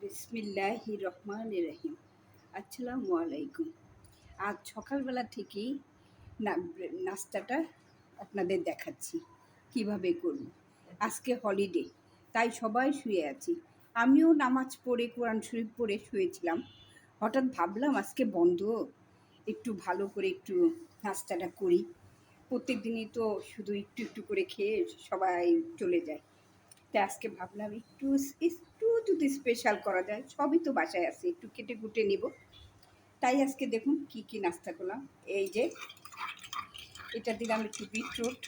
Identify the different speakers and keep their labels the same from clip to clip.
Speaker 1: বিসমিল্লাহির রহমানির রহিম। আসসালামু আলাইকুম। আজ সকালবেলা থেকেই নাস্তাটা আপনাদের দেখাচ্ছি কিভাবে করব। আজকে হলিডে, তাই সবাই শুয়ে আছি। আমিও নামাজ পড়ে কোরআন শরীফ পড়ে শুয়েছিলাম। হঠাৎ ভাবলাম আজকে বন্ধ, একটু ভালো করে একটু নাস্তাটা করি। প্রত্যেক দিনই তো শুধু একটু একটু করে খেয়ে সবাই চলে যায়। তাই আজকে ভাবলাম একটু একটু যদি স্পেশাল করা যায়, সবই তো বাসায় আছে, একটু কেটে কুটে নিব। তাই আজকে দেখুন কি কি নাস্তা করলাম। এই যে এটা দিলাম একটু বিটরুট,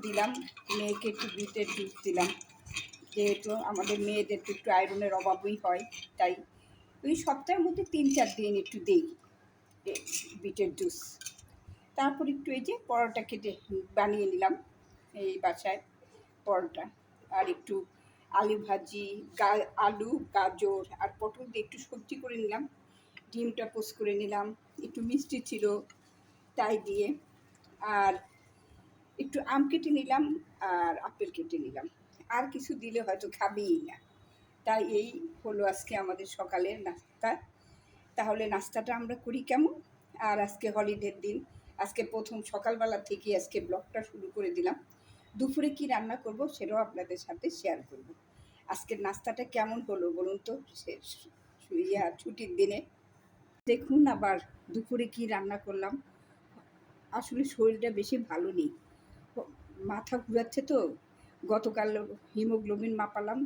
Speaker 1: দিলাম মেয়েকে একটু বিটের জুস দিলাম, যেহেতু আমাদের মেয়েদের তো একটু আয়রনের অভাবই হয়, তাই ওই সপ্তাহের মধ্যে 3-4 দিন একটু দিই বিটের জুস। তারপর একটু এই যে পরোটা কেটে বানিয়ে নিলাম এই বাসায় পরোটা, আর একটু আলু ভাজি, আলু গাজর আর পটল দিয়ে একটু সবজি করে নিলাম, ডিমটা পোস্ট করে নিলাম, একটু মিষ্টি ছিল তাই দিয়ে, আর একটু আম কেটে নিলাম আর আপেল কেটে নিলাম। আর কিছু দিলে হয়তো খাবেই না। তাই এই হলো আজকে আমাদের সকালের নাস্তা। তাহলে নাস্তাটা আমরা করি কেমন? আর আজকে হলিডের দিন, আজকে প্রথম সকালবেলা থেকে আজকে ব্লগটা শুরু করে দিলাম। দুপুরে কি রান্না করব সেটাও আপনাদের সাথে শেয়ার করব। আজকের নাস্তাটা কেমন হলো বলুন তো, ছুটির দিনে। দেখুন আবার দুপুরে কি রান্না করলাম। আসলে শরীরটা বেশি ভালো নেই, মাথা ঘুরাচ্ছে তো। গতকাল হিমোগ্লোবিন মাপালাম,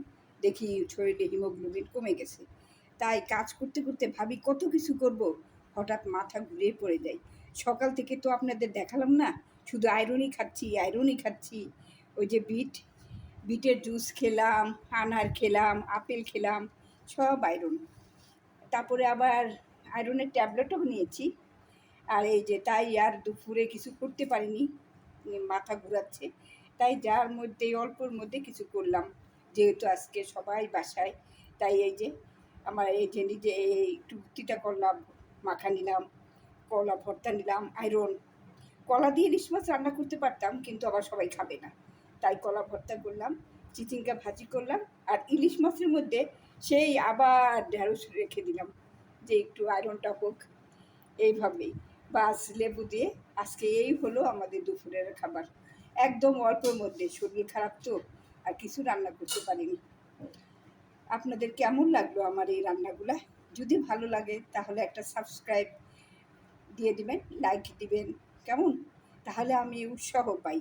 Speaker 1: দেখি শরীরে হিমোগ্লোবিন কমে গেছে। তাই কাজ করতে করতে ভাবি কত কিছু করব, হঠাৎ মাথা ঘুরে পড়ে যায়। সকাল থেকে তো আপনাদের দেখালাম না, শুধু আয়রনই খাচ্ছি আয়রনই খাচ্ছি। ওই যে বিটের জুস খেলাম, আনার খেলাম, আপেল খেলাম, সব আয়রন। তারপরে আবার আয়রনের ট্যাবলেটও নিয়েছি। আর এই যে তাই আর দুপুরে কিছু করতে পারিনি, মাথা ঘুরাচ্ছে। তাই যার মধ্যে অল্পর মধ্যে কিছু করলাম, যেহেতু আজকে সবাই বাসায়। তাই এই যে আমার এই যে নিজে একটু রুটিটা করলাম, মাখা নিলাম, কলা ভর্তা নিলাম, আয়রন। কলা দিয়ে ইলিশ মাছ রান্না করতে পারতাম, কিন্তু আবার সবাই খাবে না, তাই কলা ভর্তা করলাম, চিচিঙ্গা ভাজি করলাম, আর ইলিশ মাছের মধ্যে সেই আবার ঢেঁড়স রেখে দিলাম যে একটু আয়রনটা হোক। এইভাবেই বাস লেবু দিয়ে আজকে এই হলো আমাদের দুপুরের খাবার। একদম অল্পের মধ্যে, শরীর খারাপ তো আর কিছু রান্না করতে পারিনি। আপনাদের কেমন লাগলো আমার এই রান্নাগুলা? যদি ভালো লাগে তাহলে একটা সাবস্ক্রাইব দিয়ে দিবেন, লাইক দিবেন, কেমন? তাহলে আমি উৎসাহ পাই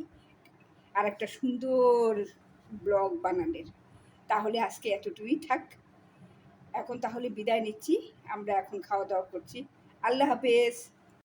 Speaker 1: আর একটা সুন্দর ব্লগ বানানোর। তাহলে আজকে এতটুকুই থাক, এখন তাহলে বিদায় নিচ্ছি। আমরা এখন খাওয়া দাওয়া করছি। আল্লাহ হাফেজ।